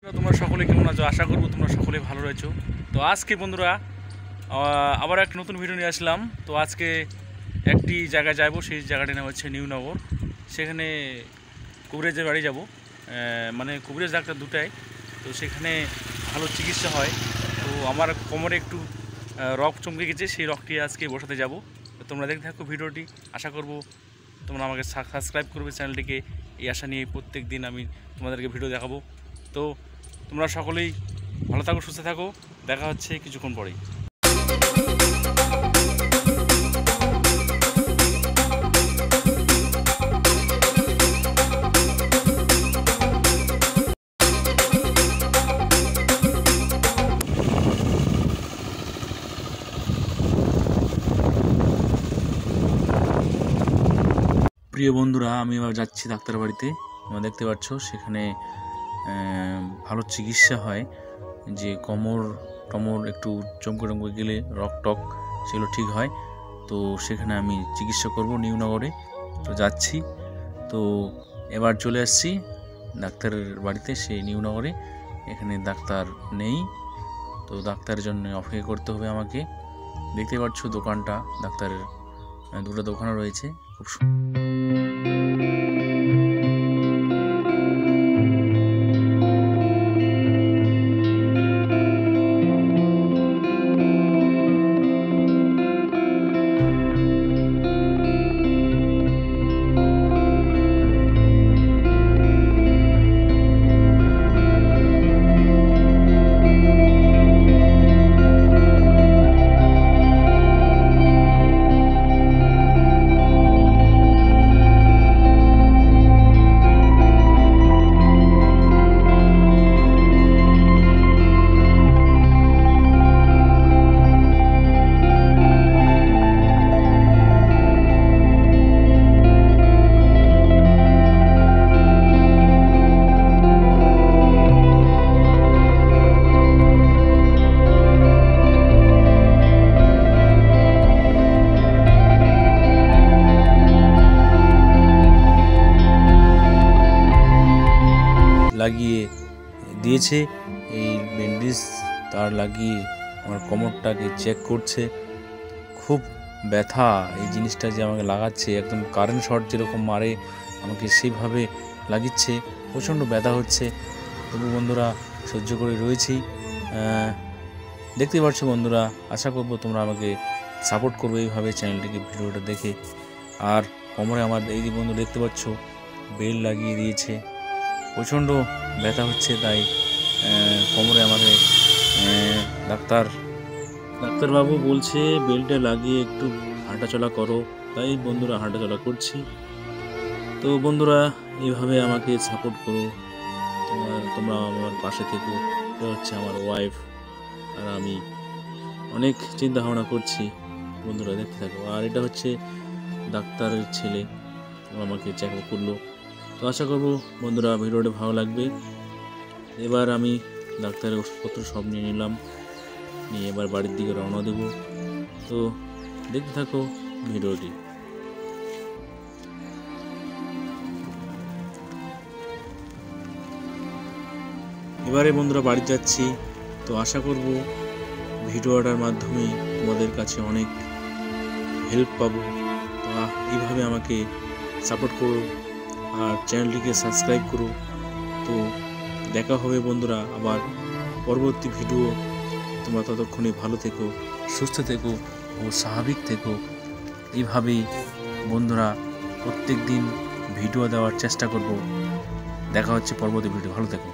তোমরা সকলে কেমন আছো? আশা করবো তোমরা সকলে ভালো রয়েছো। তো আজকে বন্ধুরা আবার একটা নতুন ভিডিও নিয়ে আসলাম। তো আজকে একটি জায়গায় যাব, সেই জায়গাটির নাম হচ্ছে নিউনগর। সেখানে কবিরাজের বাড়ি যাব, মানে কবিরাজ ডাক্তার দুটাই। তো সেখানে ভালো চিকিৎসা হয়। তো আমার কোমরে একটু রক চমকে গেছে, সেই রকটি আজকে বসাতে যাব। তো তোমরা দেখতে থাকো ভিডিওটি। আশা করব তোমরা আমাকে সাবস্ক্রাইব করবে চ্যানেলটিকে। এই আশা নিয়ে প্রত্যেক দিন আমি তোমাদেরকে ভিডিও দেখাবো। তো তোমরা সকলেই ভালো থাকো, সুস্থ থাকো। দেখা হচ্ছে কিছুক্ষণ পরেই। প্রিয় বন্ধুরা, আমি এবার যাচ্ছি ডাক্তার বাড়িতে। তোমরা দেখতে পাচ্ছ সেখানে ভালো চিকিৎসা হয়। যে কোমর টমর একটু চমকে গেলে রক টক সেগুলো ঠিক হয়। তো সেখানে আমি চিকিৎসা করব নিউনগরে। তো যাচ্ছি। তো এবার চলে আসছি ডাক্তারের বাড়িতে, সেই নিউনগরে। এখানে ডাক্তার নেই, তো ডাক্তারের জন্য অপেক্ষা করতে হবে আমাকে। দেখতে পাচ্ছ দোকানটা, ডাক্তারের দুটো দোকানও রয়েছে। খুব লাগিয়ে দিয়েছে এই ব্যান্ডেজ, তার লাগিয়ে আমার কোমরটাকে চেক করছে। খুব ব্যথা, এই জিনিসটা যে আমাকে লাগাচ্ছে, একদম কারেন্ট শর্ট যেরকম মারে আমাকে সেইভাবে লাগিচ্ছে। প্রচণ্ড ব্যথা হচ্ছে, তবু বন্ধুরা সহ্য করে রয়েছি। দেখতে পাচ্ছ বন্ধুরা, আশা করব তোমরা আমাকে সাপোর্ট করবে এইভাবে চ্যানেলটিকে, ভিডিওটা দেখে। আর কোমরে আমার এই যে বন্ধু দেখতে পাচ্ছ বেল্ট লাগিয়ে দিয়েছে। প্রচণ্ড ব্যথা হচ্ছে, তাই কোমরে আমাকে ডাক্তারবাবু বলছে বেল্টটা লাগিয়ে একটু হাঁটাচলা করো। তাই বন্ধুরা হাঁটাচলা করছি। তো বন্ধুরা এইভাবে আমাকে সাপোর্ট করো, তোমরা আমার পাশে থেকো। এটা হচ্ছে আমার ওয়াইফ, আর আমি অনেক চিন্তা ভাবনা করছি। বন্ধুরা দেখতে থাকো। আর এটা হচ্ছে ডাক্তারের ছেলে, আমাকে চেক আপ করলো। তো আশা করবো বন্ধুরা ভিডিওটা ভালো লাগবে। এবার আমি ডাক্তারের ওষুধপত্র সব নিয়ে নিলাম, নিয়ে এবার বাড়ির দিকে রওনা দেব। তো দেখতে থাকো ভিডিওটি। এবারে বন্ধুরা বাড়ি যাচ্ছি। তো আশা করব ভিডিওটার মাধ্যমে তোমাদের কাছে অনেক হেল্প পাবো। তো এইভাবে আমাকে সাপোর্ট করো আর চ্যানেলটিকে সাবস্ক্রাইব করো। তো দেখা হবে বন্ধুরা আবার পরবর্তী ভিডিও। তোমরা ততক্ষণে ভালো থেকো, সুস্থ থেকো ও স্বাভাবিক থেকো। এইভাবেই বন্ধুরা প্রত্যেক দিন ভিডিও দেওয়ার চেষ্টা করব। দেখা হচ্ছে পরবর্তী ভিডিও। ভালো থেকো।